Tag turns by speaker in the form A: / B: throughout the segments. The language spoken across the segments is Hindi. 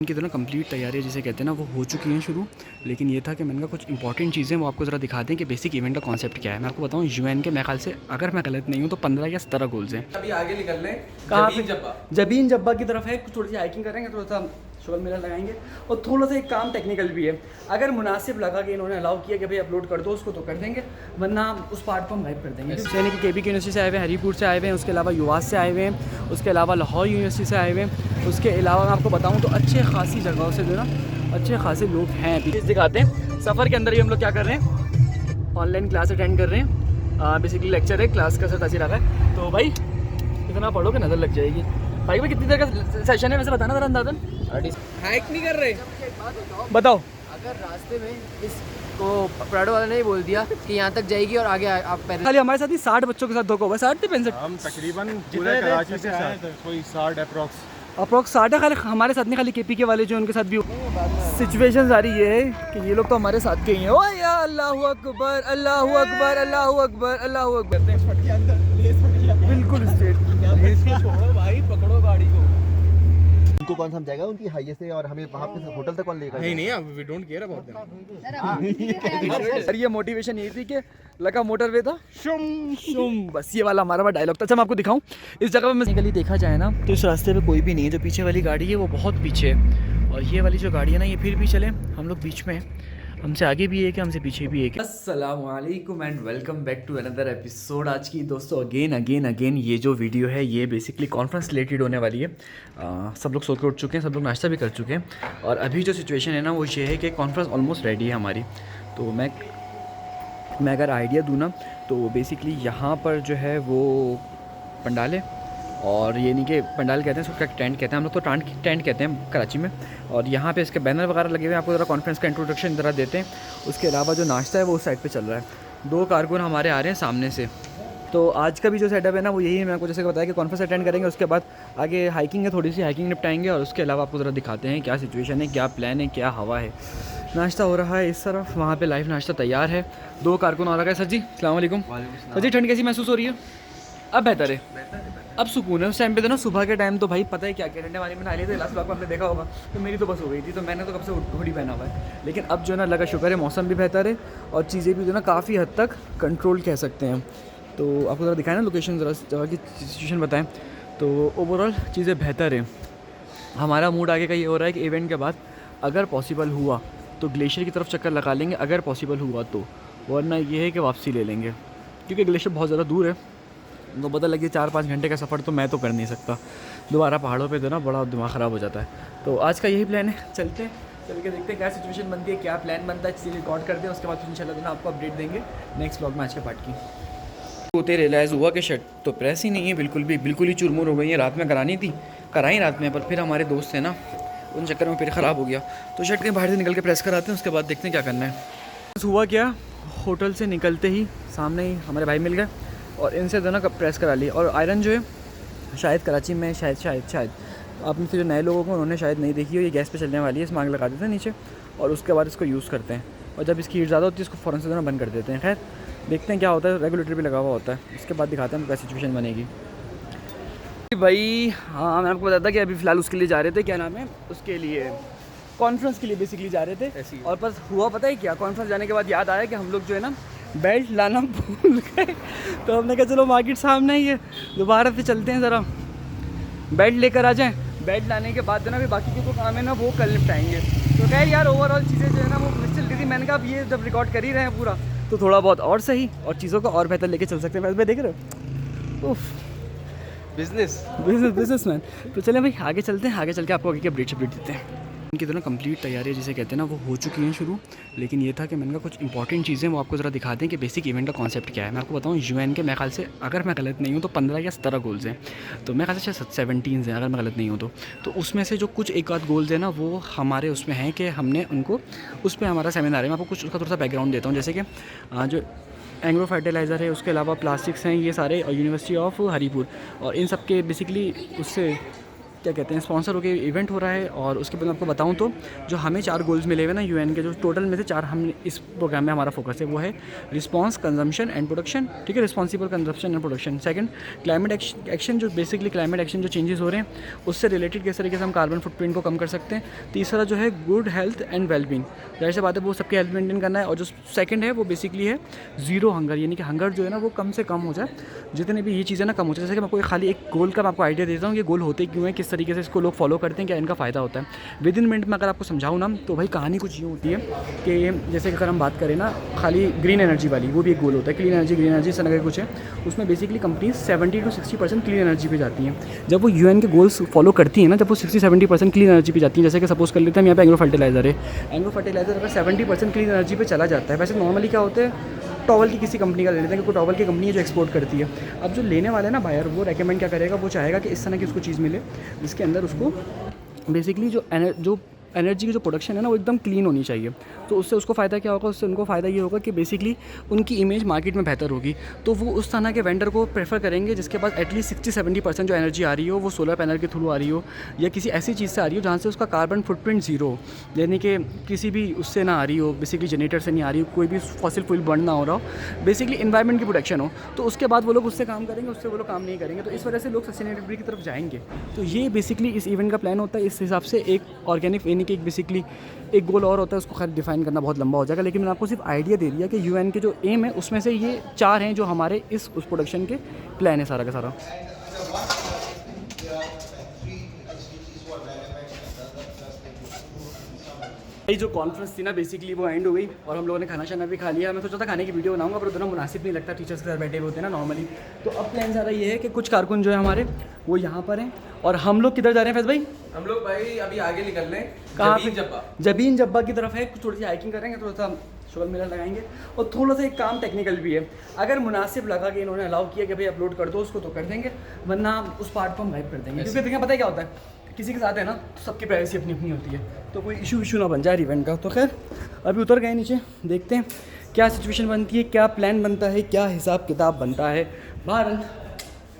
A: इनकी तो ना कंप्लीट तैयारी जिसे कहते हैं ना वो हो चुकी हैं शुरू। लेकिन ये था कि मैंने कहा कुछ इंपॉर्टेंट चीज़ें वो आपको ज़रा दिखा दें कि बेसिक इवेंट का कॉन्सेप्ट क्या है। मैं आपको बताऊँ यूएन के मेरे ख्याल से अगर मैं गलत नहीं हूँ तो 15 या 17 गोल्स हैं।
B: अभी आगे निकल रहे हैं
A: कहाँ
B: जबीन जब्बा
A: जबीन जब्बा की तरफ है। थोड़ी सी हाइकिंग करेंगे, थोड़ा सा शोल मिरर लगाएंगे और थोड़ा सा एक काम टेक्निकल भी है। अगर मुनासिब लगा कि इन्होंने अलाउ किया कि भाई अपलोड कर दो उसको तो कर देंगे, वरना उस पार्ट को हम गाइड कर देंगे। यानी कि केबी की यूनिवर्सिटी से आए हुए हैं, हरीपुर से आए हुए हैं, उसके अलावा युवास से आए हुए हैं, उसके अलावा लाहौर यूनिवर्सिटी से आए हुए हैं। उसके अलावा मैं आपको बताऊँ तो अच्छे खासी जगहों से जो है ना अच्छे खासे लोग हैं। प्लीज़ दिखाते हैं। सफ़र के अंदर ही हम लोग क्या कर रहे हैं, ऑनलाइन क्लास अटेंड कर रहे हैं। बेसिकली लेक्चर है, क्लास का सर तासीर आ रहा है। तो भाई इतना पढ़ो कि नज़र लग जाएगी। भाई कितनी देर का सेशन है वैसे बताना ज़रा अंदाज़न।
B: हाइक नहीं कर रहे।
A: बताओ।
C: अगर रास्ते में इसको प्राडो वाला ने बोल दिया कि यहाँ तक जाएगी और आगे आप पैदल।
A: खाली हमारे साथ ही 60 बच्चों के साथ धोखा हुआ। 60 थे 65
D: हम तकरीबन पूरे कराची से आए थे, कोई 60
A: अप्रॉक्स 60 है। खाली हमारे साथ नहीं, खाली केपी के वाले जो उनके साथ भी सिचुएशन आ रही है कि ये लोग तो हमारे साथ के ही हैं। ओ या अल्लाहु अकबर अल्लाहु अकबर अल्लाहु अकबर अल्लाहु अकबर। बिल्कुल स्ट्रेट
B: छोड़ो भाई, पकड़ो गाड़ी को।
E: उनको कौन समझाएगा उनकी हाईएस्ट है और हमें वहाँ पे होटल तक कौन लेगा?
B: नहीं अब we don't care about them.
A: Sir ये मोटिवेशन यही थी कि लगा मोटरवे था शुम शुम, बस ये वाला हमारा डायलॉग था। अच्छा मैं आपको दिखाऊं इस जगह पे गली देखा जाए ना तो इस रास्ते पे कोई भी नहीं है। जो पीछे वाली गाड़ी है वो बहुत पीछे है और ये वाली जो गाड़ी है ना ये फिर भी चले, हम लोग बीच में हैं। हमसे आगे भी एक है, हमसे पीछे भी एक है। अस्सलाम वालेकुम and welcome back to another episode. आज की दोस्तों अगेन ये जो वीडियो है ये बेसिकली कॉन्फ्रेंस रिलेटेड होने वाली है। सब लोग सो के उठ चुके हैं, सब लोग नाश्ता भी कर चुके हैं और अभी जो सिचुएशन है ना वो ये है कि कॉन्फ्रेंस ऑलमोस्ट रेडी है हमारी। तो मैं अगर आइडिया दूँ ना तो बेसिकली यहाँ पर जो है वो पंडाल है और ये नहीं कि पंडाल कहते हैं, उसका टेंट कहते हैं, हम लोग तो टेंट कहते हैं कराची में। और यहाँ पे इसके बैनर वगैरह लगे हुए हैं। आपको ज़रा कॉन्फ्रेंस का इंट्रोडक्शन ज़रा देते हैं। उसके अलावा जो नाश्ता है वो उस साइड पे चल रहा है। 2 कारकुन हमारे आ रहे हैं सामने से। तो आज का भी जो सेटअप है ना वो यही है। मैं आपको जैसे बताया कि कॉन्फ्रेंस अटेंड करेंगे, उसके बाद आगे हाइकिंग है, थोड़ी सी हाइकिंग निपटाएंगे और उसके अलावा आपको ज़रा दिखाते हैं क्या सिचुएशन है, क्या प्लान है, क्या हवा है। नाश्ता हो रहा है इस तरफ, वहाँ पे लाइव नाश्ता तैयार है। 2 कारकुन आ रहा है। सर जी अस्सलाम वालेकुम। सर जी ठंड कैसी महसूस हो रही है? अब बेहतर है, अब सुकून है। उस टाइम पे तो ना सुबह के टाइम तो भाई पता है क्या क्या ठंडे पानी में नहा लिए थे। लास्ट ब्लॉग में आपने देखा होगा तो मेरी तो बस हो गई थी, तो मैंने तो कब से हुडी पहना हुआ है। लेकिन अब जो ना लगा शुक्र है मौसम भी बेहतर है और चीज़ें भी जो ना काफ़ी हद तक कंट्रोल कह सकते हैं। तो आपको ज़रा दिखाएं ना लोकेशन, ज़रा जगह की सिचुएशन बताएं। तो ओवरऑल चीज़ें बेहतर है। हमारा मूड आगे का ये हो रहा है कि इवेंट के बाद अगर पॉसिबल हुआ तो ग्लेशियर की तरफ चक्कर लगा लेंगे, अगर पॉसिबल हुआ तो, वरना ये है कि वापसी ले लेंगे क्योंकि ग्लेशियर बहुत ज़्यादा दूर है। तो पता लगे 4-5 घंटे का सफ़र तो मैं तो कर नहीं सकता दोबारा पहाड़ों पे, तो ना बड़ा दिमाग ख़राब हो जाता है। तो आज का यही प्लान है, चलते हैं, चल के देखते हैं क्या सिचुएशन बनती है, क्या प्लान बनता है। चीज़ें रिकॉर्ड करते हैं, उसके बाद फिर इंशाल्लाह ना आपको अपडेट देंगे नेक्स्ट ब्लॉग में आज के पार्ट की। होते रियलाइज़ हुआ कि शर्ट तो प्रेस ही नहीं है, बिल्कुल ही चुरमुर हो गई है। रात में करानी थी, कराई रात में, पर फिर हमारे दोस्त थे ना उन चक्कर में फिर ख़राब हो गया। तो शर्ट के बाहर से निकल के प्रेस कराते हैं, उसके बाद देखते हैं क्या करना है। हुआ क्या, होटल से निकलते ही सामने ही हमारे भाई मिल गए और इनसे दोनों कब प्रेस करा ली। और आयरन जो है शायद कराची में शायद आपने से जो नए लोगों को उन्होंने शायद नहीं देखी हो, ये गैस पे चलने वाली है। इस मांग लगा देते हैं नीचे और उसके बाद इसको यूज़ करते हैं और जब इसकी हीट ज़्यादा होती है इसको फ़ौरन से दोनों बंद कर देते हैं। खैर देखते हैं क्या होता है, रेगुलेटर भी लगा हुआ होता है, इसके बाद दिखाते हैं क्या सिचुएशन बनेगी। भाई हाँ मैं आपको बताता कि अभी फ़िलहाल उसके लिए जा रहे थे, क्या नाम है उसके लिए, कॉन्फ्रेंस के लिए बेसिकली जा रहे थे। और बस हुआ पता है क्या, कॉन्फ्रेंस जाने के बाद याद आया कि हम लोग जो है ना बेल्ट लाना भूल गए। तो हमने कहा चलो मार्केट सामने ही है, दोबारा से चलते हैं, ज़रा बेल्ट लेकर आ जाएं। बेल्ट लाने के बाद जो ना फिर बाकी के जो काम है ना वो कल निपटाएंगे। तो खैर यार ओवरऑल चीज़ें जो है ना वो मिस चल रही थी। मैंने कहा अब ये जब रिकॉर्ड कर ही रहे हैं पूरा तो थोड़ा बहुत और सही और चीज़ों को और बेहतर लेके चल सकते हैं। मैं देख रहे हो उफ बिजनेसमैन। तो चलें भाई आगे चलते हैं, आगे चल के आपको आगे की अपडेट देते हैं। इनकी तो ना कंप्लीट तैयारी जिसे कहते हैं ना वो हो चुकी हैं शुरू। लेकिन ये था कि मैंने कहा कुछ इंपॉर्टेंट चीज़ें वो आपको ज़रा दिखा दें कि बेसिक इवेंट का कॉन्सेप्ट क्या है। मैं आपको बताऊँ यूएन के मेरे ख्याल से अगर मैं गलत नहीं हूँ तो 15 या 17 गोल्स हैं। तो मेरे ख्याल से 17 हैं अगर मैं गलत नहीं हूँ तो उसमें से जो कुछ एक आध गोल्स हैं ना वो हमारे उसमें हैं कि हमने उनको उस पर हमारा सेमिनार है। मैं आपको कुछ उसका थोड़ा सा बैकग्राउंड देता हूँ। जैसे कि जो एंग्रो फर्टिलाइज़र है, उसके अलावा प्लास्टिक्स हैं, ये सारे यूनिवर्सिटी ऑफ हरीपुर और इन सब के बेसिकली उससे क्या कहते हैं स्पॉन्सर होकर इवेंट हो रहा है। और उसके बाद आपको बताऊं तो जो हमें 4 गोल्स मिले हुए ना यूएन के, जो टोटल में से 4 हम इस प्रोग्राम में हमारा फोकस है वो है रिस्पॉन्स, कंजम्पशन एंड प्रोडक्शन। ठीक है, responsible consumption and production. Second climate action, जो बेसिकली क्लाइमेट एक्शन जो चेंजेस हो रहे हैं उससे रिलेटेड किस तरीके से हम कार्बन फुटप्रिंट को कम कर सकते हैं। तीसरा जो है गुड हेल्थ एंड वेलबींग, जाहिर सी बात है वो सबकी हेल्थ मेंटेन करना है। और जो सेकंड है वो बेसिकली है ज़ीरो हंगर, यानी कि हंगर जो है ना वो कम से कम हो जाए, जितने भी ये चीज़ें ना कम हो जाए। जैसे कि मैं आपको खाली एक गोल का मैं आपको आइडिया देता हूँ, ये गोल होते क्यों है, किस तरीके से इसको लोग फॉलो करते हैं, क्या इनका फ़ायदा होता है। विद इन मिनट में अगर आपको समझाऊँ ना तो भाई कहानी कुछ यूँ होती है कि जैसे कि अगर हम बात करें ना खाली ग्रीन एनर्जी वाली, वो भी एक गोल होता है। क्लीन एनर्जी, ग्रीन एनर्जी से अगर कुछ है उसमें basically companies 70 to 60% clean energy पे जाती हैं। जब वो यूएन के गोल्स फॉलो करती हैं ना, जब वो 60-70% क्लीन एनर्जी पे जाती हैं, जैसे कि सपोज कर लेते हैं यहाँ पे एग्रो फर्टिलाइजर है, एग्रो फर्टिलाइजर अगर 70% क्लीन एनर्जी पे चला जाता है। वैसे नॉर्मली क्या होता है, टॉवल की किसी कंपनी का ले लेते हैं, क्योंकि टॉवल की कंपनी है जो एक्सपोर्ट करती है। अब जो लेने वाला है ना बायर, वो रेकमेंड क्या करेगा, वो चाहेगा कि इस तरह की उसको चीज़ मिले जिसके अंदर उसको बेसिकली जो एनर्जी की जो प्रोडक्शन है ना वो एकदम क्लीन होनी चाहिए। तो उससे उसको फ़ायदा क्या होगा, उससे उनको फ़ायदा ये होगा कि बेसिकली उनकी इमेज मार्केट में बेहतर होगी। तो वो उस तरह के वेंडर को प्रेफर करेंगे जिसके पास एटलीस्ट 60-70% जो एनर्जी आ रही हो वो सोलर पैनल के थ्रू आ रही हो, या किसी ऐसी चीज़ से आ रही हो जहाँ से उसका कार्बन फुटप्रिंट ज़ीरो हो, यानी कि किसी भी उससे ना आ रही हो, बेसिकली जनरेटर से नहीं आ रही हो, कोई भी फॉसिल फ्यूल बर्न ना हो रहा हो, बेसिकली इन्वायरमेंट की प्रोटेक्शन हो। तो उसके बाद वो लोग उससे काम करेंगे, उससे वो लोग काम नहीं करेंगे। तो इस वजह से लोग सस्टेनेबिलिटी की तरफ जाएंगे। तो ये बेसिकली इस इवेंट का प्लान होता है। इस हिसाब से एक ऑर्गेनिक यानी कि एक बेसिकली एक गोल और होता है, उसको खैर डिफाइन करना बहुत लंबा हो जाएगा, लेकिन मैंने आपको सिर्फ आइडिया दे दिया कि यूएन के जो एम है उसमें से ये 4 हैं जो हमारे उस प्रोडक्शन के प्लान है सारा का सारा। ये जो कॉन्फ्रेंस थी ना बेसिकली वो एंड हो गई और हम लोगों ने खाना शाना भी खा लिया। मैं सोचा था खाने की वीडियो बनाऊंगा पर उतना मुनासिब नहीं लगता, टीचर्स के साथ बैठे होते हैं ना नॉर्मली। तो अब प्लान ज़्यादा ये है कि कुछ कारकुन जो है हमारे वो यहाँ पर हैं। और हम लोग किधर जा रहे हैं फैज़ भाई?
C: हम लोग भाई अभी आगे निकल रहे हैं,
A: कहाँ
C: जबीन
A: पे?
C: जब्बा।
A: जबीन जब्बा की तरफ है। कुछ थोड़ी सी हाइकिंग करेंगे, थोड़ा सा शोल मेला लगाएंगे और थोड़ा सा एक काम टेक्निकल भी है। अगर मुनासिब लगा कि इन्होंने अलाउ किया कि भाई अपलोड कर दो उसको तो कर देंगे, वरना उस पार्ट को हम गाइड कर देंगे। क्योंकि देखिए पता है क्या होता है, किसी के साथ है ना तो सबकी प्राइवेसी अपनी अपनी होती है, तो कोई इशू ना बन जाए इवेंट का। तो खैर अभी उतर गए नीचे, देखते हैं क्या सिचुएशन बनती है, क्या प्लान बनता है, क्या हिसाब किताब बनता है। बहरहाल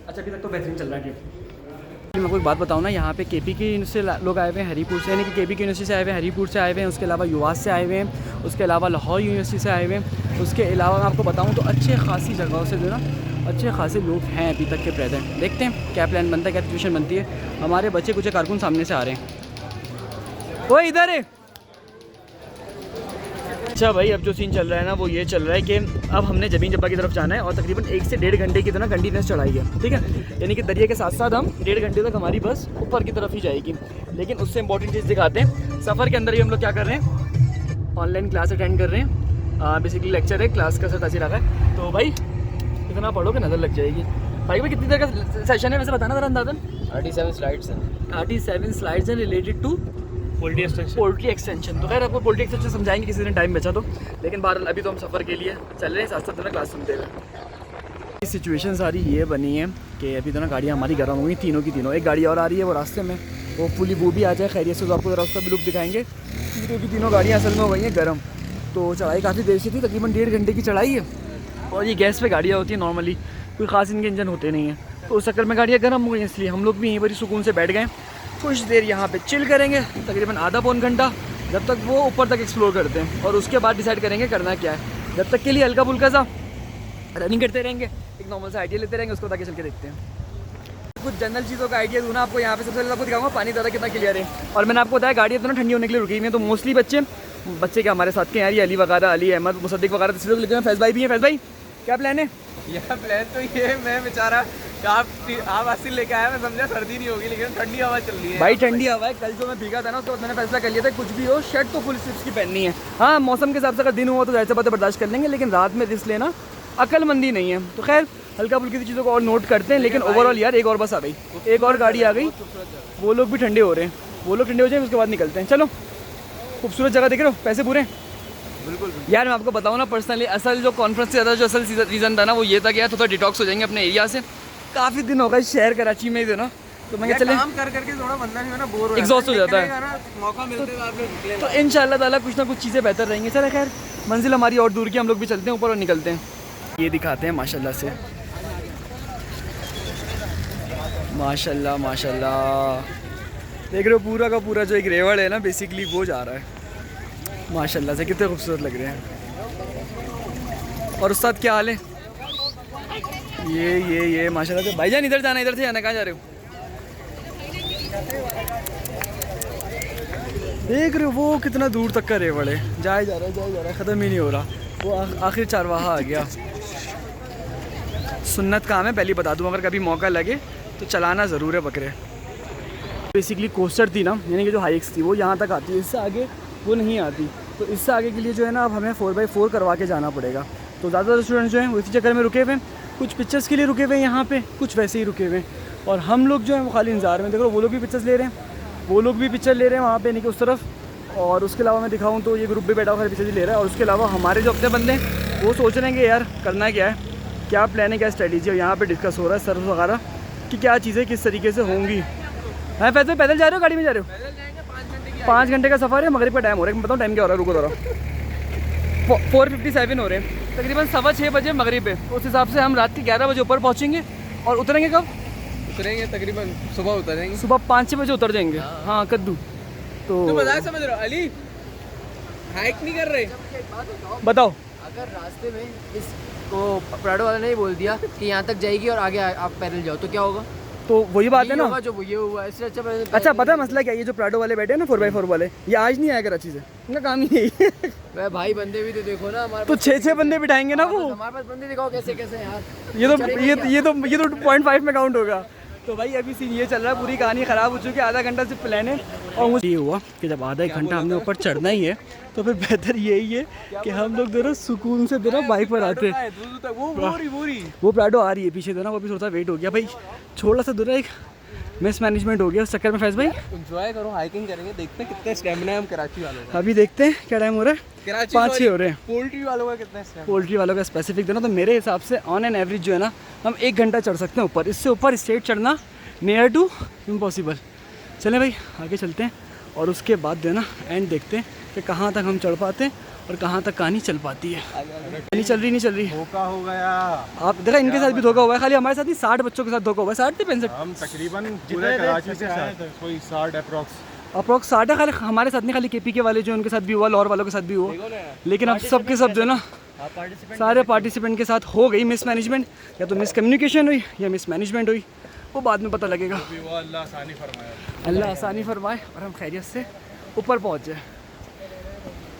A: अच्छा अभी तक तो बेहतरीन चल रहा है ट्रिप। मैं आपको एक बात बताऊँ ना, यहाँ पे केपी के से लोग आए हुए हैं, हरीपुर से, यानी कि केपी की यूनिवर्सिटी से आए हुए हैं, हरीपुर से आए हुए हैं, उसके अलावा युवास से आए हुए हैं, उसके अलावा लाहौर यूनिवर्सिटी से आए हुए हैं। उसके अलावा मैं आपको बताऊँ तो अच्छे खासी जगहों से जो ना अच्छे खासे लोग हैं अभी तक के प्रेजेंट। देखते हैं क्या प्लान बनता है, क्या सिचुएशन बनती है। हमारे बच्चे कुछ कारकुन सामने से आ रहे हैं, वो इधर है। अच्छा भाई अब जो सीन चल रहा है ना वो ये चल रहा है कि अब हमने जबीन जब्बा की तरफ जाना है और तकरीबन 1 से 1.5 घंटे की तरह कंटिन्यूस चढ़ाई है, ठीक है। यानी कि दरिया के साथ साथ हम 1.5 घंटे तक हमारी बस ऊपर की तरफ ही जाएगी। लेकिन उससे इंपॉर्टेंट चीज़ दिखाते हैं, सफ़र के अंदर ही हम लोग क्या कर रहे हैं, ऑनलाइन क्लास अटेंड कर रहे हैं। बेसिकली लेक्चर है, क्लास का सर तासीर रखा है। तो भाई इतना पढ़ो कि नज़र लग जाएगी। भाई कितनी देर का सेशन है वैसे बताना ज़रा अंदाज़न?
C: 37 स्लाइड्स हैं।
A: 37 स्लाइड्स हैं रिलेटेड टू पोल्ट्री एक्सटेंशन। तो खैर आपको पोल्ट्री एक्सटेंशन समझाएंगे किसी दिन टाइम बचा तो, लेकिन बहरहाल अभी तो हम सफ़र के लिए चल रहे हैं, साथ साथ क्लास सुनते हुए। सिचुएशन सारी ये बनी है कि अभी तो ना गाड़ियाँ हमारी गर्म हो गई तीनों की तीनों। एक गाड़ी और आ रही है वो रास्ते में, होपफुली वो भी आ जाए खैरियत से, तो आपको ज़रा उसका भी लुक दिखाएंगे। तीनों की तीनों गाड़ियाँ असल में हो गई हैं गर्म। तो चढ़ाई काफ़ी देर से थी, तकरीबन 1.5 घंटे की चढ़ाई है। और ये गैस पे गाड़ियाँ होती हैं नॉर्मली, कोई ख़ास इनके इंजन होते नहीं हैं। तो उस चक्कर में गाड़ियाँ गर्म हो गई, इसलिए हम लोग भी यहीं पर ही सुकून से बैठ गए। कुछ देर यहाँ पे चिल करेंगे, तकरीबन आधा पौन घंटा, जब तक वो ऊपर तक एक्सप्लोर करते हैं। और उसके बाद डिसाइड करेंगे करना क्या है। जब तक के लिए हल्का फुल्का सा रनिंग करते रहेंगे, एक नॉर्मल सा आइडिया लेते रहेंगे, उसको ताकि चल के देखते हैं। कुछ जनरल चीज़ों का आइडिया दूँ ना आपको। यहाँ पे सबसे पहले आपको दिखाऊंगा पानी ज़्यादा कितना क्लियर है। और मैंने आपको बताया गाड़ियाँ तो ना ठंडी होने के लिए रुकी हुई हैं, तो मोस्टली बच्चे क्या हमारे साथ के हैं, ये अली वगैरह, अली अहमद, मुसद्दिक वगैरह तो लोग लिखे हैं। फैज़ भाई भी हैं। फैज़ भाई क्या प्लान है?
C: यह प्लान तो ये मैं बेचारा आप आसिल लेके आया, मैं समझा सर्दी नहीं होगी लेकिन ठंडी हवा चल रही है
A: भाई। ठंडी हवा है। कल जो मैं भीगा था ना उसके बाद मैंने फैसला कर लिया था कुछ भी हो शर्ट तो फुल स्लीव्स की पहननी है। हाँ मौसम के हिसाब से अगर दिन हुआ तो ज़ाहिर सी बात है बर्दाश्त कर लेंगे, लेकिन रात में रिस्क लेना अक्लमंदी नहीं है। तो खैर हल्का फुल्की चीज़ों को और नोट करते हैं। लेकिन ओवरऑल यार एक और बस आ गई, एक और गाड़ी आ गई, वो लोग भी ठंडे हो रहे हैं, वो लोग ठंडे हो जाएंगे उसके बाद निकलते हैं। चलो खूबसूरत जगह देख रहे हो, पैसे पूरे
C: बिल्कुल।
A: यार मैं आपको बताऊँ ना पर्सनली असल जो कॉन्फ्रेंस से ज़्यादा जो असल रीज़न था ना वो ये था कि यार थोड़ा डिटॉक्स हो जाएंगे अपने एरिया से। काफ़ी दिन हो गए शहर कराची में ही थे ना, तो मैं चले
C: काम कर करके थोड़ा बंदा नहीं है ना बोर हो
A: एग्जॉस्ट हो जाता है।
C: मौका मिलते तो आप लोग निकले।
A: तो इंशाल्लाह ताला कुछ ना कुछ चीज़ें बेहतर रहेंगी। चलो खैर मंजिल हमारी और दूर की, हम लोग भी चलते हैं ऊपर और निकलते हैं। ये दिखाते हैं माशाल्लाह से, माशाल्लाह माशाल्लाह देख रहे हो पूरा का पूरा जो एक रेवड़ है ना बेसिकली वो जा रहा है। माशाल्लाह से कितने खूबसूरत लग रहे हैं। और उस्ताद क्या हाल है? ये माशाल्लाह से। भाईजान इधर से जाना, कहाँ जा रहे हो? देख रहे हो वो कितना दूर तक का रेवड़ है, जाए जा रहा है, ख़त्म ही नहीं हो रहा। वो आखिर चारवाहा आ गया। सुन्नत काम है, पहले बता दूँ, अगर कभी मौका लगे तो चलाना ज़रूर है बकरे। बेसिकली कोस्टर थी ना, यानी कि जो हाइक्स थी वो यहाँ तक आती है, इससे आगे वो नहीं आती। तो इससे आगे के लिए जो है ना अब हमें 4x4 करवा के जाना पड़ेगा। तो ज़्यादातर स्टूडेंट जो हैं वो इसी चक्कर में रुके हुए हैं, कुछ पिक्चर्स के लिए रुके हुए हैं यहाँ पे, कुछ वैसे ही रुके हुए हैं। और हम लोग जो हैं वो खाली इंतज़ार में। देखो वो लोग भी पिक्चर्स ले रहे हैं, वो लोग भी पिक्चर ले रहे हैं वहाँ पे, नहीं कि उस तरफ। और उसके अलावा मैं दिखाऊँ तो ये ग्रुप भी बैठा हुआ है, पिक्चर ले रहा है। और उसके अलावा हमारे जो अपने बंदे हैं वो सोच रहे हैं कि यार करना क्या है, क्या प्लान है, क्या स्ट्रेटजी है। यहाँ पे डिस्कस हो रहा है सर्व वगैरह कि क्या चीज़ें किस तरीके से होंगी। हाँ पैदल जा रहे हो, गाड़ी में जा रहे हो? 5 घंटे का सफ़र है, मगरिब का टाइम हो रहा है। मैं बताऊँ टाइम क्या हो रहा है, रुको जरा। 4:57 हो रहे हैं, तकरीबन 6:15 बजे मगरिब है। उस हिसाब से हम रात के 11 बजे ऊपर पहुँचेंगे। और उतरेंगे कब?
C: उतरेंगे तकरीबन सुबह उतरेंगे,
A: सुबह 5-6 बजे उतर जाएंगे। हाँ कद्दू तो
C: मजाक समझ रहे हो अली, हाइक नहीं कर रहे।
A: बताओ।
B: अगर रास्ते में इसको प्राडो वाला ने बोल दिया कि यहाँ तक जाएगी और आगे आप पैदल जाओ तो क्या होगा?
A: तो वही बात है ना
B: जो ये हुआ इससे
A: अच्छा पता है मसला क्या है, ये जो प्राडो वाले बैठे हैं ना 4x4 वाले, ये आज नहीं आया कराची से, इनका काम ही यही है।
B: भाई बंदे भी तो देखो ना हमारे
A: तो 6 बंदे बिठाएंगे ना वो।
B: हमारे पास बंदे दिखाओ कैसे यार।
A: ये तो 0.5 में काउंट होगा। तो भाई अभी सीन ये चल रहा है, पूरी कहानी ख़राब हो चुकी है। आधा घंटा सिर्फ प्लान है। और मुझे ये हुआ कि जब आधा एक घंटा हमने ऊपर चढ़ना ही है तो फिर बेहतर यही है कि हम लोग दोनों सुकून से दोनों बाइक पर आते हैं। वो प्राडो आ रही है पीछे दोनों, वो भी थोड़ा सा वेट हो गया भाई, छोटा सा दोनों एक मिस मैनेजमेंट हो गया उस चक्कर में। फैज भाई
C: एंजॉय करो, हाइकिंग करेंगे, देखते हैं कितने स्टैमिना है हम कराची वालों का।
A: अभी देखते हैं क्या टाइम हो रहा है, 5-6 हो रहे हैं।
C: पोल्ट्री वालों का कितना स्टैमिना?
A: पोल्ट्री वालों का स्पेसिफिक देना तो मेरे हिसाब से ऑन एन एवरेज जो है ना हम 1 घंटा चढ़ सकते हैं ऊपर। इससे ऊपर स्ट्रेट चढ़ना नियर टू इम्पॉसिबल। चलें भाई आगे चलते हैं और उसके बाद जो है ना एंड देखते हैं कि कहाँ तक हम चढ़ पाते हैं और कहाँ तक कहानी चल पाती है। नहीं चल रही
D: धोखा हो गया।
A: आप देखा इनके साथ भी धोखा हुआ है, खाली हमारे साथ नहीं 60 बच्चों के साथ धोखा हुआ है। 60 नहीं 65
D: हम तकरीबन पूरे कराची से आए थे, कोई 60
A: अप्रॉक्स 60 है। खाली हमारे साथ नहीं, खाली केपी के वाले जो उनके साथ भी हुआ, लाहौर वालों के साथ भी हुआ। लेकिन अब सब के सब जो है ना सारे पार्टिसिपेंट के साथ हो गई मिस मैनेजमेंट, या तो मिस कम्युनिकेशन हुई या मिस मैनेजमेंट हुई, वो बाद में पता लगेगा। अल्लाह आसानी फरमाए और हम खैरियत से ऊपर पहुँच जाए।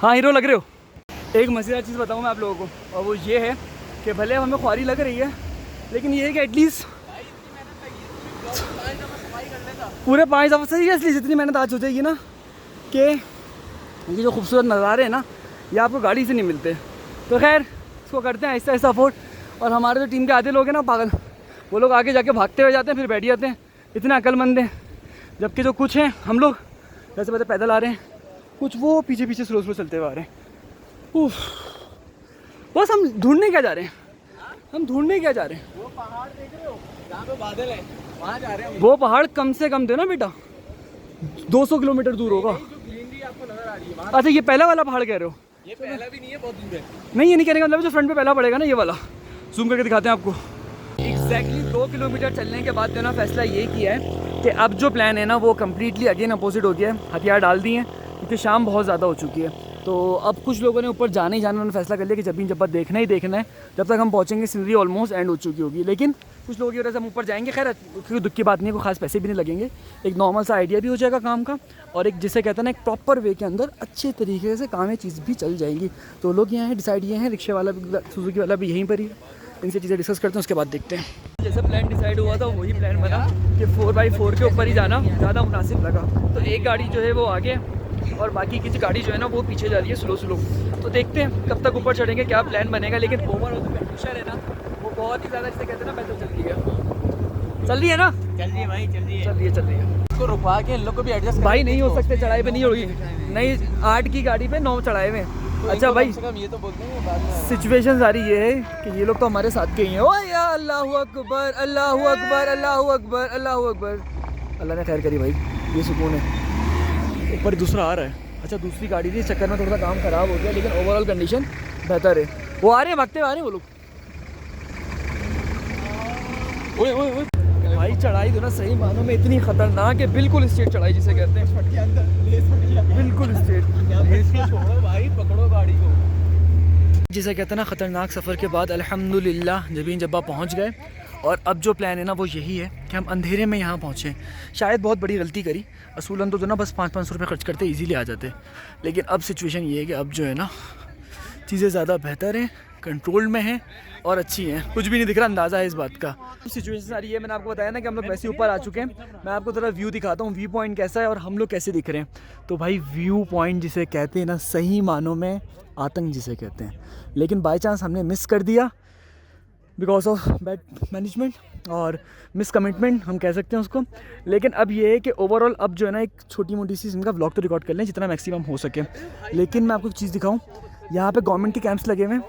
A: हाँ हीरो लग रहे हो। एक मज़ेदार चीज़ बताऊँ मैं आप लोगों को, और वो ये है कि भले हमें ख्वारी लग रही है लेकिन ये है कि एटलीस्ट पूरे 5 दफ़ा सही है, इसलिए जितनी मेहनत आज हो जाएगी ना कि ये जो खूबसूरत नज़ारे हैं ना ये आपको गाड़ी से नहीं मिलते। तो खैर इसको करते हैं ऐसा अफोर्ड। और हमारे जो टीम के आधे लोग हैं ना पागल, वो लोग आगे जाके भागते हुए जाते हैं फिर बैठ जाते हैं, इतने अक्लमंद हैं। जबकि जो कुछ हैं हम लोग जैसे पता पैदल आ रहे हैं, कुछ वो पीछे पीछे स्लो चलते हुए आ रहे हैं। उफ, बस हम ढूंढने क्या जा रहे हैं, वो पहाड़ देख रहे हो जहाँ पे बादल है, वहाँ जा रहे हैं। वो पहाड़ कम से कम देना बेटा 200 किलोमीटर दूर होगा।
C: आपको नजर आ रही है?
A: अच्छा ये पहला वाला पहाड़ कह रहे हो?
C: ये पहला भी नहीं है, बहुत दूर है।
A: नहीं ये नहीं कहने का मतलब जो फ्रंट पे पहला पड़ेगा ना ये वाला, जूम करके दिखाते हैं आपको। एग्जैक्टली 2 किलोमीटर चलने के बाद जो ना फैसला ये किया है कि अब जो प्लान है ना वो कम्प्लीटली अगेन अपोजिट हो गया है। हथियार डाल दिए हैं क्योंकि शाम बहुत ज़्यादा हो चुकी है। तो अब कुछ लोगों ने ऊपर जाना ही जाना, उन्होंने फैसला कर लिया कि जब भी देखना ही देखना है। जब तक हम पहुँचेंगे सीनरी ऑलमोस्ट एंड हो चुकी होगी, लेकिन कुछ लोगों की वजह से हम ऊपर जाएंगे। खैर क्योंकि दुख की बात नहीं है, कोई खास पैसे भी नहीं लगेंगे, एक नॉर्मल सा आइडिया भी हो जाएगा काम का, और एक जिसे कहते हैं ना एक प्रॉपर वे के अंदर अच्छे तरीके से काम चीज़ भी चल जाएंगी। तो लोग यहाँ हैं, डिसाइड ये हैं, रिक्शे वाला भी सुजुकी वाला भी यहीं पर ही है। इनसे चीज़ें डिस्कस करते हैं, उसके बाद देखते हैं। जैसे प्लान डिसाइड हुआ था वही प्लान बना कि 4x4 के ऊपर ही जाना ज़्यादा मुनासिब लगा। तो एक गाड़ी जो है वो आगे और बाकी की गाड़ी जो है ना वो पीछे जा रही है स्लो। तो देखते हैं कब तक ऊपर चढ़ेंगे, क्या प्लान बनेगा। लेकिन ओवरऑल जो कंडीशन है ना वो बहुत ही ज़्यादा, जिसे कहते हैं ना पैदल चल रही है ना, चल रही है भाई, चल रही है।
C: इसको रुकवा के इन लोग को भी एडजस्ट
A: भाई नहीं हो सकते, चढ़ाई पे नहीं होगी, नहीं 8 की गाड़ी पे 9 चढ़ाए में। अच्छा भाई
C: ये तो बोलते हैं बाद में
A: सिचुएशन सारी ये है कि ये लोग तो हमारे साथ के ही हैं। ओ या अल्लाहु अकबर, अल्लाहु अकबर, अल्लाहु अकबर, अल्लाहु अकबर। अल्लाह ने खैर करी भाई, ये सुकून है। ऊपर दूसरा आ रहा है। अच्छा दूसरी गाड़ी थी, इस चक्कर में थोड़ा सा काम ख़राब हो गया, लेकिन ओवरऑल कंडीशन बेहतर है। वो आ रहे हैं, भागते हुए आ रहे हैं वो लोग। ओए ओए ओए भाई भाई चढ़ाई तो ना सही मानों में इतनी खतरनाक है, बिल्कुल स्ट्रेट चढ़ाई जिसे कहते हैं, बिल्कुल स्ट्रेट।
C: भाई पकड़ो गाड़ी को।
A: जिसे कहते हैं ना खतरनाक सफ़र के बाद अल्हम्दुलिल्लाह जबीन जब्बा पहुंच गए। और अब जो प्लान है ना वो यही है कि हम अंधेरे में यहाँ पहुँचें। शायद बहुत बड़ी गलती करी, असूलन तो ना बस 500-500 रुपये खर्च करते इजीली आ जाते, लेकिन अब सिचुएशन ये है कि अब जो है ना चीज़ें ज़्यादा बेहतर हैं, कंट्रोल में हैं और अच्छी हैं। कुछ भी नहीं दिख रहा, अंदाज़ा है इस बात का। सिचुएशन सारी है, मैंने आपको बताया ना कि हम लोग वैसे ऊपर आ चुके हैं। मैं आपको ज़रा व्यू दिखाता हूँ, व्यू पॉइंट कैसा है और हम लोग कैसे दिख रहे हैं। तो भाई व्यू पॉइंट जिसे कहते हैं ना सही मानों में आतंक जिसे कहते हैं, लेकिन बाई चांस हमने मिस कर दिया बिकॉज ऑफ बैड मैनेजमेंट और मिस कमिटमेंट हम कह सकते हैं उसको। लेकिन अब ये है कि ओवरऑल अब जो है ना एक छोटी मोटी सी इनका व्लॉग तो रिकॉर्ड कर लें जितना मैक्सिमम हो सके। लेकिन मैं आपको एक चीज़ दिखाऊं, यहाँ पे गवर्नमेंट के कैंप्स लगे हुए हैं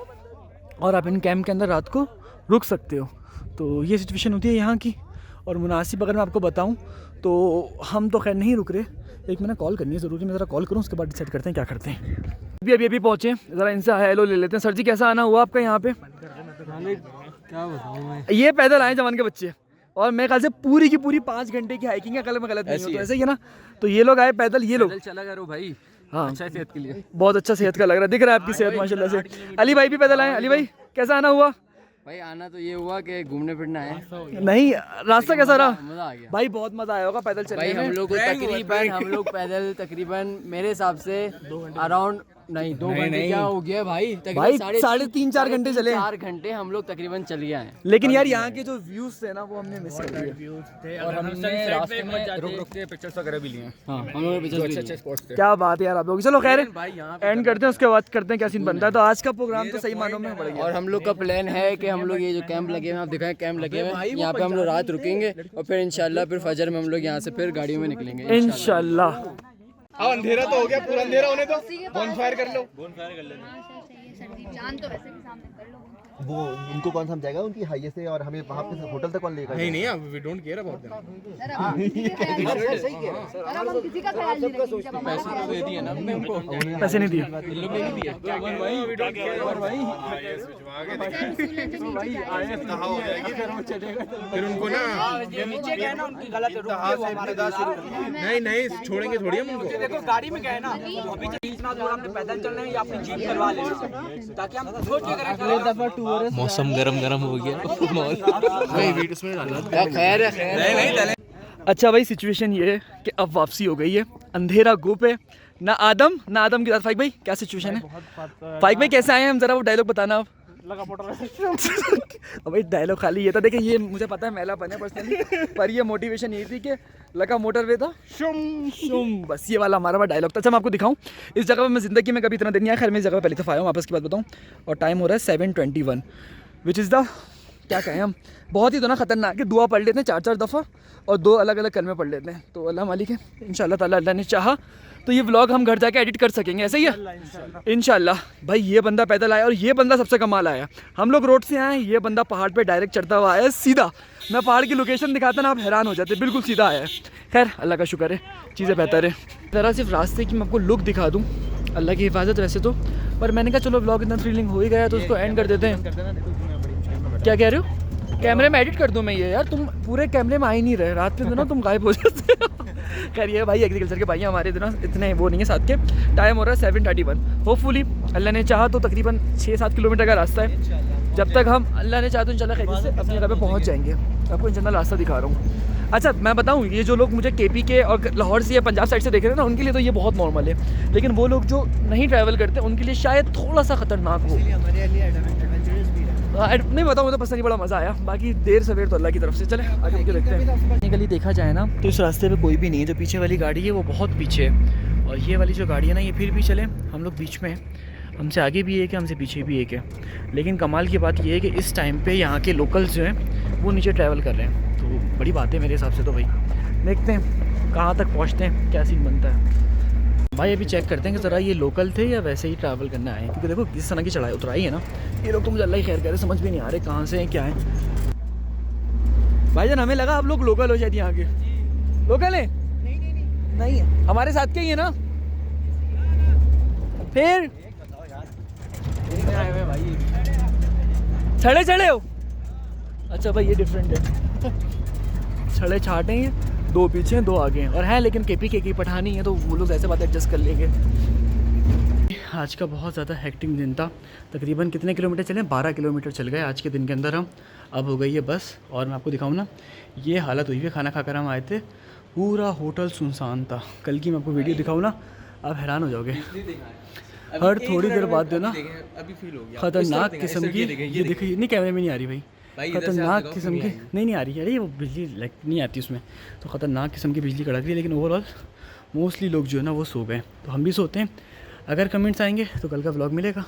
A: और आप इन कैंप के अंदर रात को रुक सकते हो। तो ये सिचुएशन होती है यहाँ की। और मुनासिब अगर मैं आपको बताऊँ तो हम तो खैर नहीं रुक रहे, एक मैंने कॉल करनी है ज़रूरी, मैं ज़रा कॉल करूँ उसके बाद डिसाइड करते हैं क्या करते हैं। अभी पहुँचे, ज़रा इनसे हेलो ले लेते हैं। सर जी कैसा आना हुआ आपका यहाँ पे?
B: क्या बताऊँ मैं,
A: ये पैदल आए जवान के बच्चे और मेरे ख्याल से पूरी की पूरी 5 घंटे की हाइकिंग है, कल मैं गलत नहीं हूँ तो ऐसे ही है ना। तो ये लोग आए पैदल, ये लोग
B: चला करो भाई,
A: हाँ
B: अच्छा सेहत के लिए।
A: बहुत अच्छा सेहत का लग रहा है, दिख रहा है आपकी सेहत माशाल्लाह से। अली भाई भी पैदल आए। अली भाई कैसा आना हुआ?
B: भाई आना तो ये हुआ कि घूमने फिरना है।
A: नहीं रास्ता कैसा रहा?
B: मजा आ गया
A: भाई, बहुत मजा आया होगा पैदल चलने
B: भाई।
A: में।
B: हम लोग पैदल तकरीबन मेरे हिसाब से अराउंड नहीं 2 घंटे क्या हो गया भाई,
A: भाई 3.5-4 घंटे चले,
B: 4 घंटे हम लोग तकरीबन चल गए हैं।
A: लेकिन यार यहाँ के जो व्यूज थे ना वो हमने मिस कर दिए।
C: और हमने रास्ते में रुक के पिक्चर्स वगैरह भी लिए हैं।
B: हाँ हम लोग
C: अच्छे स्पॉट्स थे।
A: क्या बात है यार आप लोग। चलो खैर
B: भाई यहाँ
A: एंड करते हैं, उसके बाद करते हैं क्या सीन बनता है। तो आज का प्रोग्राम तो सही मानों में बढ़ गया।
B: और हम लोग का प्लान है कि हम लोग ये जो कैंप लगे हुए हैं, आप दिखाएं कैंप लगे हुए हैं, यहाँ पे हम लोग रात रुकेंगे और फिर इंशाल्लाह फिर फजर में हम लोग यहाँ से फिर गाड़ियों में निकलेंगे
A: इंशाल्लाह।
C: अब अंधेरा तो हो गया, पूरा अंधेरा होने दो, बॉनफायर कर लो।
F: जान तो वैसे भी सामने कर लो।
E: वो उनको कौन समझाएगा उनकी हाईवे से, और हमें वहाँ पे होटल तक कौन लेगा?
C: नहीं अब we don't care about that.
F: Sir हम किसी का ख्याल नहीं रखेंगे जब हमारा
C: पैसे तो दे दिए ना हमने उनको,
A: पैसे नहीं दिए।
C: इन लोग ने नहीं दिया। क्या भाई वी डोंट केयर भाई। फिर उनको ना नीचे गए ना, उनकी गलत रुक गए वो हमारे। नहीं छोड़ेंगे थोड़ी हम उनको। देखो गाड़ी में गए ना, अभी इतना दूर हमने पैदल चलना है या अपनी जीप करवा लेना ताकि हम सोच के करें।
G: मौसम गरम हो गया।
B: खैर है।
A: अच्छा भाई सिचुएशन ये है कि अब वापसी हो गई है, अंधेरा गुप है, ना आदम के साथ। फाइक भाई क्या सिचुएशन है? फाइक भाई कैसे आए हैं हम, जरा वो डायलॉग बताना आप। अब भाई डायलॉग खाली ये था, देखिए ये मुझे पता है मेला बने पर्सनली, पर ये मोटिवेशन ये थी कि लगा मोटरवे था शुम बस ये वाला हमारा डायलॉग था। अच्छा मैं आपको दिखाऊं, इस जगह पर मैं ज़िंदगी में कभी इतना दिन नहीं आया, खैर मैं इस जगह पहले दफ़ा आया हूँ, वापस की बात बताऊँ। और टाइम हो रहा है 7:21 विच इज़ द क्या कहें हम, बहुत ही तो ना खतरनाक है। दुआ पढ़ लेते हैं 4-4 दफ़ा और 2 अलग अलग कलमे पढ़ लेते हैं, तो अल्लाह मालिक है इंशाल्लाह ताला, अल्लाह ने चाहा तो ये व्लॉग हम घर जाके एडिट कर सकेंगे, ऐसे ही है इंशाल्लाह। भाई ये बंदा पैदल आया और ये बंदा सबसे कमाल आया। हम लोग रोड से आए, ये बंदा पहाड़ पे डायरेक्ट चढ़ता हुआ आया सीधा। मैं पहाड़ की लोकेशन दिखाता ना आप हैरान हो जाते, बिल्कुल सीधा आया है। खैर अल्लाह का शुक्र है, चीज़ें बेहतर है। ज़रा सिर्फ रास्ते की मैं आपको लुक दिखा दूँ, अल्लाह की हिफाजत वैसे तो, पर मैंने कहा चलो व्लॉग इतना थ्रिलिंग हो ही गया तो उसको एंड कर देते हैं। क्या कह रहे हो? कैमरे में एडिट कर दूँ मैं ये? यार तुम पूरे कैमरे में आ ही नहीं रहे, रात के दिनों तुम गायब हो जाते हो। खैर ये भाई एग्रीकल्चर के भाई हमारे दिनों इतने वो नहीं है साथ के। टाइम हो रहा है 7:31। होपफुली अल्लाह ने चाहा तो तकरीबन 6-7 किलोमीटर का रास्ता है। जब तक हम अल्लाह ने चाहा तो इंशाल्लाह खैरियत से अपनी जगह पे पहुँच जाएंगे। आपको इंशाल्लाह रास्ता दिखा रहा हूँ। अच्छा मैं बताऊँ, ये जो लोग मुझे KP के और लाहौर से या पंजाब साइड से देख रहे हैं ना, उनके लिए तो ये बहुत नॉर्मल है, लेकिन वो लोग जो नहीं ट्रैवल करते उनके लिए शायद थोड़ा सा ख़तरनाक हो। नहीं बताऊँ, मुझे पसंद नहीं, बड़ा मज़ा आया। बाकी देर सवेर तो अल्लाह की तरफ से। चले आगे के देखते हैं। टेक्निकली देखा जाए ना तो इस रास्ते पे कोई भी नहीं है, जो पीछे वाली गाड़ी है वो बहुत पीछे है और ये वाली जो गाड़ी है ना ये फिर भी चले, हम लोग बीच में हैं। हमसे आगे भी एक है, हमसे पीछे भी एक है। लेकिन कमाल की बात ये है कि इस टाइम पे यहाँ के लोकल्स जो हैं वो नीचे ट्रैवल कर रहे हैं, तो बड़ी बात है मेरे हिसाब से। तो भाई देखते हैं कहाँ तक पहुँचते हैं, क्या सीन बनता है। भाई अभी चेक करते हैं कि ज़रा ये लोकल थे या वैसे ही ट्रैवल करने आए हैं, क्योंकि देखो किस तरह की चढ़ाई उतराई है ना, ये लोग तो मुझे अल्लाह ही खैर करे, समझ भी नहीं आ रहे कहाँ से हैं क्या है। भाईजान हमें लगा आप लोग लोकल हो शायद यहाँ के। लोकल है? नहीं है, हमारे साथ के ही है ना। फिर चढ़े हो? अच्छा भाई ये डिफरेंट है। छड़े छाटे हैं, 2 पीछे हैं 2 आगे हैं, और है लेकिन केपी पठानी है तो वो लोग ऐसे बात एडजस्ट कर लेंगे। आज का बहुत ज़्यादा हेक्टिक दिन था। तकरीबन कितने किलोमीटर चले? 12 किलोमीटर चल गए आज के दिन के अंदर हम। अब हो गई है बस, और मैं आपको दिखाऊँ ना, ये हालत हुई है। खाना खाकर हम आए थे, पूरा होटल सुनसान था। कल की मैं आपको वीडियो दिखाऊँ ना, आप हैरान हो जाओगे। हर थोड़ी देर बाद जो ना
G: अभी फील हो गया
A: खतरनाक किस्म की, ये देखिए नहीं कैमरे में नहीं आ रही भाई, खतरनाक किस्म की नहीं आ रही है। अरे वो बिजली लाइक नहीं आती उसमें, तो ख़तरनाक किस्म की बिजली कड़क रही है। लेकिन ओवरऑल मोस्टली लोग जो है ना वो सो गए, तो हम भी सोते हैं। अगर कमेंट्स आएंगे तो कल का व्लॉग मिलेगा,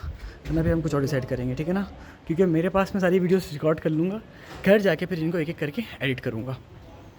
A: वरना फिर हम कुछ और डिसाइड करेंगे, ठीक है ना। क्योंकि मेरे पास मैं सारी वीडियोस रिकॉर्ड कर लूँगा, घर जाके फिर इनको एक एक करके एडिट करूँगा।